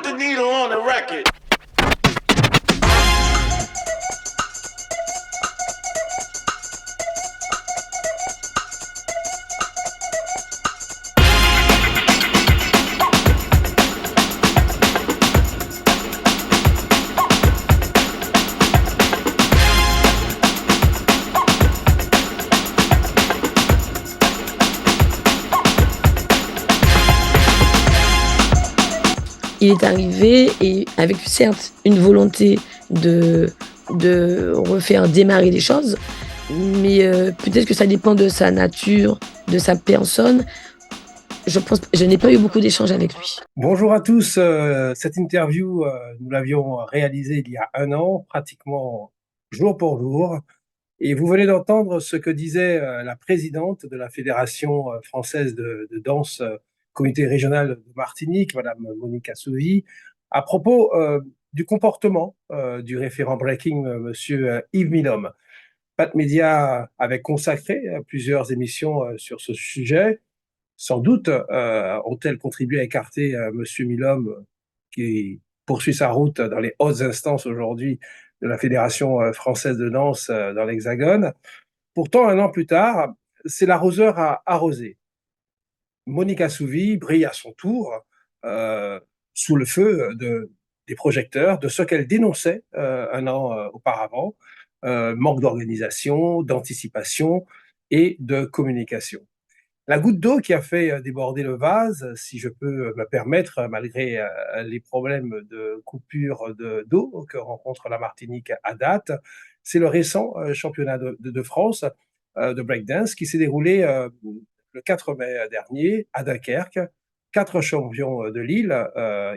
the needle on the record. Il est arrivé et avec certes une volonté de refaire démarrer les choses, mais peut-être que ça dépend de sa nature, de sa personne. Je n'ai pas eu beaucoup d'échanges avec lui. Bonjour à tous. Cette interview, nous l'avions réalisée il y a 1 an, pratiquement jour pour jour. Et vous venez d'entendre ce que disait la présidente de la Fédération française de danse, comité régional de Martinique, Madame Monica Souvy, à propos du comportement du référent breaking, Monsieur Yves Milhomme. Pat Media avait consacré plusieurs émissions sur ce sujet. Sans doute ont-elles contribué à écarter Monsieur Milhomme, qui poursuit sa route dans les hautes instances aujourd'hui de la Fédération française de danse dans l'Hexagone. Pourtant, 1 an plus tard, c'est l'arroseur à arroser. Monica Souvy brille à son tour sous le feu des projecteurs de ce qu'elle dénonçait 1 an auparavant, manque d'organisation, d'anticipation et de communication. La goutte d'eau qui a fait déborder le vase, si je peux me permettre, malgré les problèmes de coupure d'eau que rencontre la Martinique à date, c'est le récent championnat de France de breakdance qui s'est déroulé le 4 mai dernier à Dunkerque. 4 champions de l'île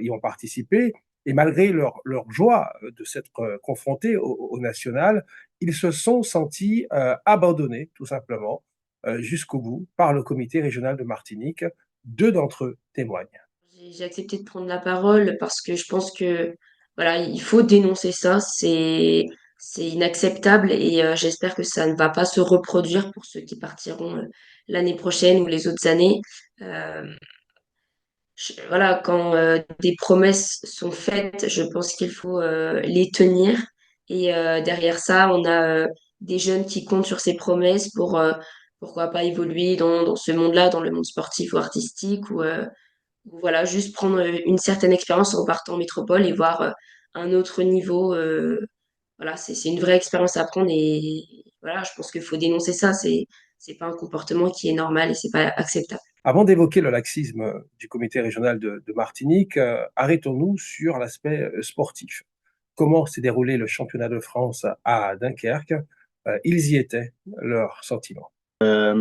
y ont participé et malgré leur joie de s'être confrontés au national, ils se sont sentis abandonnés tout simplement jusqu'au bout par le comité régional de Martinique. 2 d'entre eux témoignent. J'ai accepté de prendre la parole parce que je pense que voilà, il faut dénoncer ça, c'est inacceptable et j'espère que ça ne va pas se reproduire pour ceux qui partiront l'année prochaine ou les autres années. Euh, voilà, quand des promesses sont faites, je pense qu'il faut les tenir et derrière ça, on a des jeunes qui comptent sur ces promesses pour pourquoi pas évoluer dans ce monde-là, dans le monde sportif ou artistique ou voilà, juste prendre une certaine expérience en partant en métropole et voir un autre niveau. Voilà, c'est une vraie expérience à prendre et voilà, je pense qu'il faut dénoncer ça. C'est pas un comportement qui est normal et c'est pas acceptable. Avant d'évoquer le laxisme du comité régional de Martinique, arrêtons-nous sur l'aspect sportif. Comment s'est déroulé le championnat de France à Dunkerque? Ils y étaient, leurs sentiments.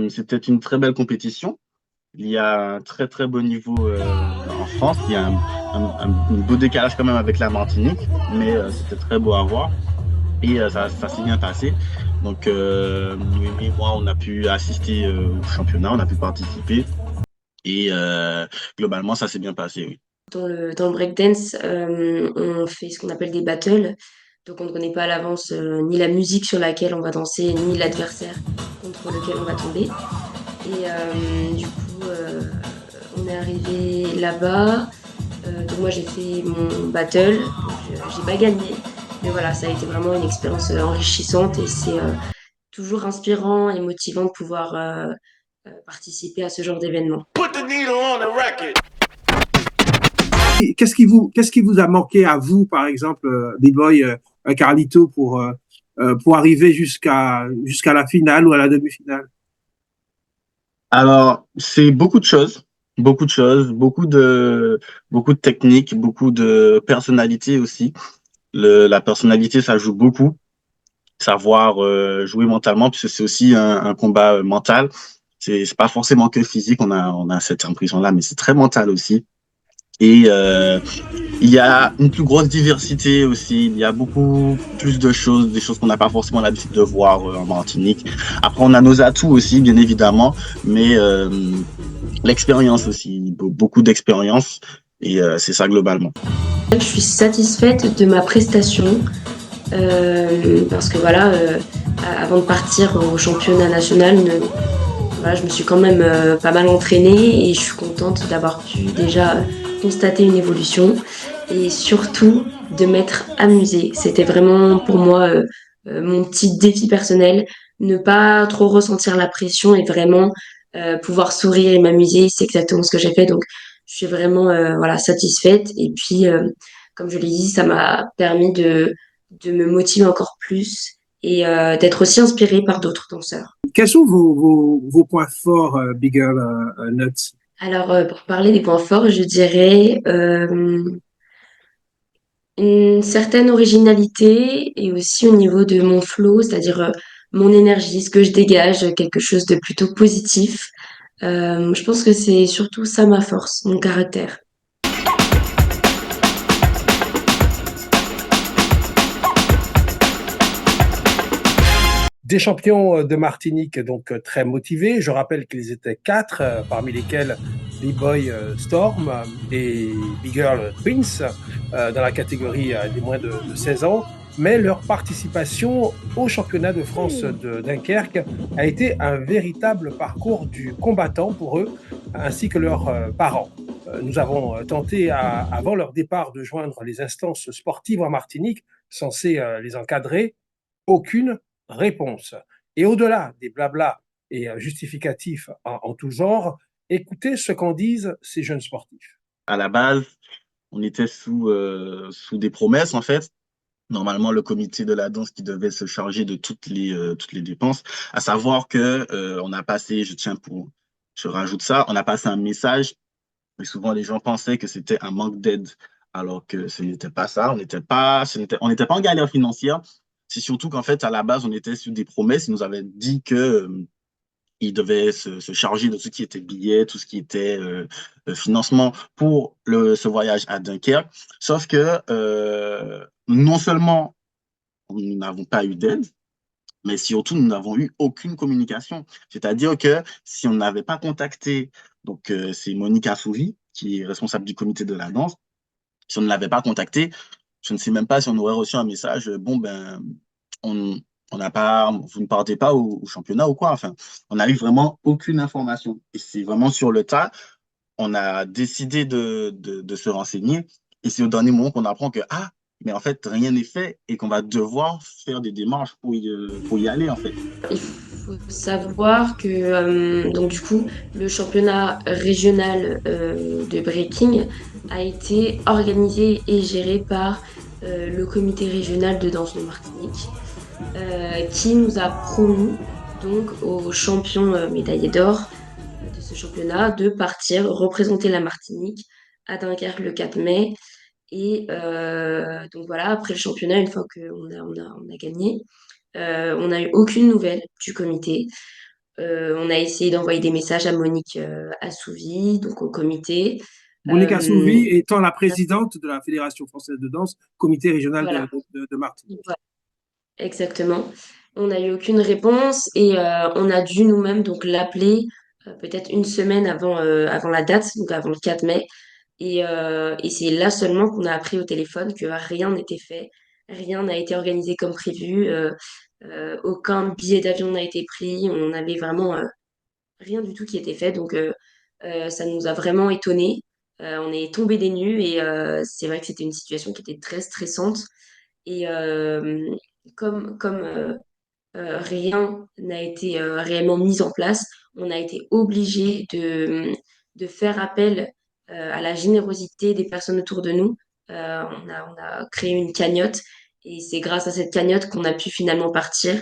C'était une très belle compétition. Il y a un très très beau niveau en France. Il y a un beau décalage quand même avec la Martinique, mais c'était très beau à voir et ça s'est bien passé. Donc nous et moi, on a pu assister au championnat, on a pu participer et globalement ça s'est bien passé. Oui. Dans le breakdance, on fait ce qu'on appelle des battles. Donc on ne connaît pas à l'avance ni la musique sur laquelle on va danser, ni l'adversaire contre lequel on va tomber. Et du coup, on est arrivé là-bas. Donc moi, j'ai fait mon battle. Donc, j'ai pas gagné. Mais voilà, ça a été vraiment une expérience enrichissante et c'est toujours inspirant et motivant de pouvoir participer à ce genre d'événement. Put the needle on the record. Qu'est-ce qui vous a manqué à vous, par exemple, B-Boy Carlito, pour arriver jusqu'à la finale ou à la demi-finale? Alors, c'est beaucoup de choses, beaucoup de techniques, beaucoup de personnalité aussi. La personnalité, ça joue beaucoup. Savoir jouer mentalement, puisque c'est aussi un combat mental. C'est pas forcément que physique, on a cette impression-là, mais c'est très mental aussi. Et il y a une plus grosse diversité aussi. Il y a beaucoup plus de choses, des choses qu'on n'a pas forcément l'habitude de voir en Martinique. Après, on a nos atouts aussi, bien évidemment, mais l'expérience aussi, beaucoup d'expérience. Et c'est ça globalement. Je suis satisfaite de ma prestation parce que voilà, avant de partir au championnat national, voilà, je me suis quand même pas mal entraînée et je suis contente d'avoir pu déjà constater une évolution. et surtout de m'être amusée. C'était vraiment pour moi mon petit défi personnel, ne pas trop ressentir la pression et vraiment pouvoir sourire et m'amuser. C'est exactement ce que j'ai fait. Donc, je suis vraiment voilà, satisfaite. Et puis, comme je l'ai dit, ça m'a permis de me motiver encore plus et d'être aussi inspirée par d'autres danseurs. Quels sont vos points forts, Big Girl Nuts? Alors, pour parler des points forts, je dirais une certaine originalité et aussi au niveau de mon flow, c'est-à-dire mon énergie, ce que je dégage, quelque chose de plutôt positif. Je pense que c'est surtout ça ma force, mon caractère. Des champions de Martinique, donc très motivés. Je rappelle qu'ils étaient 4, parmi lesquels B-Boy Storm et Big Girl Twins, dans la catégorie des moins de 16 ans. Mais leur participation au championnat de France de Dunkerque a été un véritable parcours du combattant pour eux, ainsi que leurs parents. Nous avons tenté, avant leur départ, de joindre les instances sportives en Martinique, censées les encadrer. Aucune réponse. Et au-delà des blablas et justificatifs en tout genre, écoutez ce qu'en disent ces jeunes sportifs. À la base, on était sous des promesses, en fait. Normalement, le comité de la danse qui devait se charger de toutes les dépenses, à savoir que on a passé, je rajoute ça, on a passé un message, mais souvent les gens pensaient que c'était un manque d'aide, alors que ce n'était pas ça. On n'était pas en galère financière. C'est surtout qu'en fait, à la base, on était sur des promesses. Ils nous avaient dit que il devait se charger de tout ce qui était billets, tout ce qui était financement pour ce voyage à Dunkerque. Sauf que non seulement nous n'avons pas eu d'aide, mais surtout nous n'avons eu aucune communication. C'est-à-dire que si on n'avait pas contacté, donc c'est Monique Assouvi, qui est responsable du comité de la danse, si on ne l'avait pas contacté, je ne sais même pas si on aurait reçu un message, bon ben, on, on n'a pas, vous ne partez pas au championnat ou quoi. Enfin, on n'a eu vraiment aucune information. Et c'est vraiment sur le tas, on a décidé de se renseigner. Et c'est au dernier moment qu'on apprend que, ah, mais en fait, rien n'est fait et qu'on va devoir faire des démarches pour y aller, en fait. Il faut savoir que donc du coup le championnat régional de breaking a été organisé et géré par le comité régional de danse de Martinique qui nous a promis donc aux champions médaillés d'or de ce championnat de partir représenter la Martinique à Dunkerque le 4 mai. Et donc voilà, après le championnat, une fois qu'on a gagné, on n'a eu aucune nouvelle du comité. On a essayé d'envoyer des messages à Monique Assouvi, donc au comité. Monica Euh, Souvi étant la présidente de la Fédération française de danse, comité régional voilà, de Martinique. voilà, exactement. On n'a eu aucune réponse et on a dû nous-mêmes donc l'appeler peut-être une semaine avant la date, donc avant le 4 mai. Et c'est là seulement qu'on a appris au téléphone que rien n'était fait, rien n'a été organisé comme prévu, aucun billet d'avion n'a été pris, on n'avait vraiment rien du tout qui était fait. Donc ça nous a vraiment étonnés. On est tombé des nues et c'est vrai que c'était une situation qui était très stressante. Et comme rien n'a été réellement mis en place, on a été obligé de faire appel à la générosité des personnes autour de nous. On a créé une cagnotte et c'est grâce à cette cagnotte qu'on a pu finalement partir,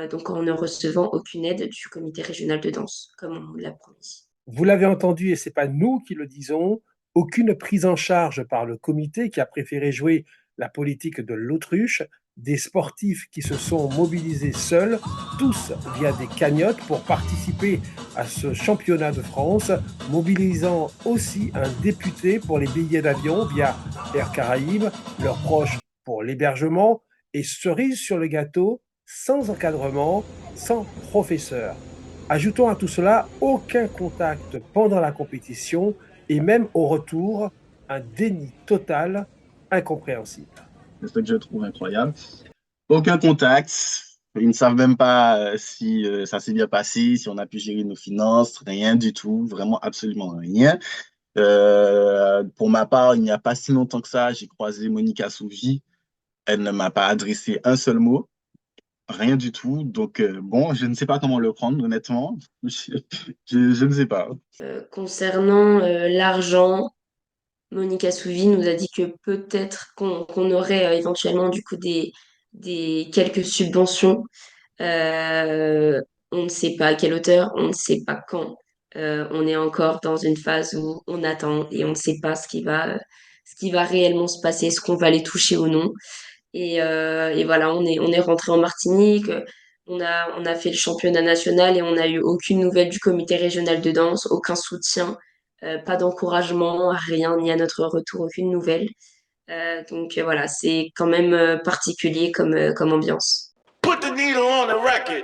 donc en ne recevant aucune aide du comité régional de danse, comme on l'a promis. Vous l'avez entendu, et ce n'est pas nous qui le disons, aucune prise en charge par le comité qui a préféré jouer la politique de l'autruche, des sportifs qui se sont mobilisés seuls, tous via des cagnottes pour participer à ce championnat de France, mobilisant aussi un député pour les billets d'avion via Air Caraïbes, leurs proches pour l'hébergement, et cerise sur le gâteau, sans encadrement, sans professeur. Ajoutons à tout cela aucun contact pendant la compétition et même au retour, un déni total incompréhensible. C'est ce que je trouve incroyable. Aucun contact. Ils ne savent même pas si ça s'est bien passé, si on a pu gérer nos finances, rien du tout, vraiment absolument rien. Pour ma part, il n'y a pas si longtemps que ça, j'ai croisé Monica Souvi. Elle ne m'a pas adressé un seul mot, rien du tout. Donc, bon, je ne sais pas comment le prendre, honnêtement. Je ne sais pas. Concernant l'argent, Monica Souvi nous a dit que peut-être qu'on aurait éventuellement du coup des quelques subventions. Euh, on ne sait pas à quelle hauteur, on ne sait pas quand. On est encore dans une phase où on attend et on ne sait pas ce qui va réellement se passer, est-ce qu'on va les toucher ou non. Et voilà, on est rentré en Martinique, on a fait le championnat national et on n'a eu aucune nouvelle du comité régional de danse, aucun soutien, pas d'encouragement, rien, ni à notre retour, aucune nouvelle. Donc voilà, c'est quand même particulier comme ambiance. Put the needle on the record.